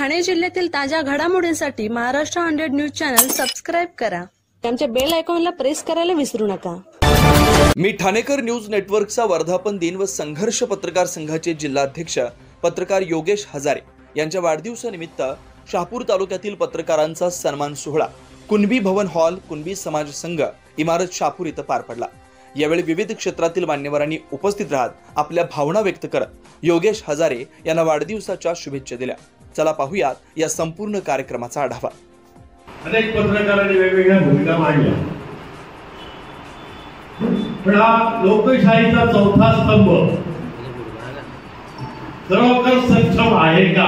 ठाणे जिल्ह्यातील ताज्या घडामोडींसाठी महाराष्ट्र 100 न्यूज चॅनल सबस्क्राइब करा. आमच्या बेल आयकॉनला प्रेस करायला विसरू नका. मी ठाणेकर न्यूज नेटवर्कचा वर्धापन दिन व संघर्ष पत्रकार संघाचे जिल्हाध्यक्ष पत्रकार योगेश हजारे यांच्या वाढदिवसानिमित्त शहापूर तालुक्यातील पत्रकारांचा सन्मान सोहळा कुणबी भवन हॉल कुणबी समाज संघ इमारत शहापूर इथं पार पडला. यावेळी विविध क्षेत्रातील मान्यवरांनी उपस्थित राहत आपल्या भावना व्यक्त करत योगेश हजारे यांना वाढदिवसाच्या शुभेच्छा दिल्या. चला पाहूयात या संपूर्ण कार्यक्रमाचा आढावा. अनेक पत्रकारांनी वेगवेगळ्या भूमिका मांडल्या, पण हा लोकशाहीचा चौथा स्तंभ खरोखर सक्षम आहे का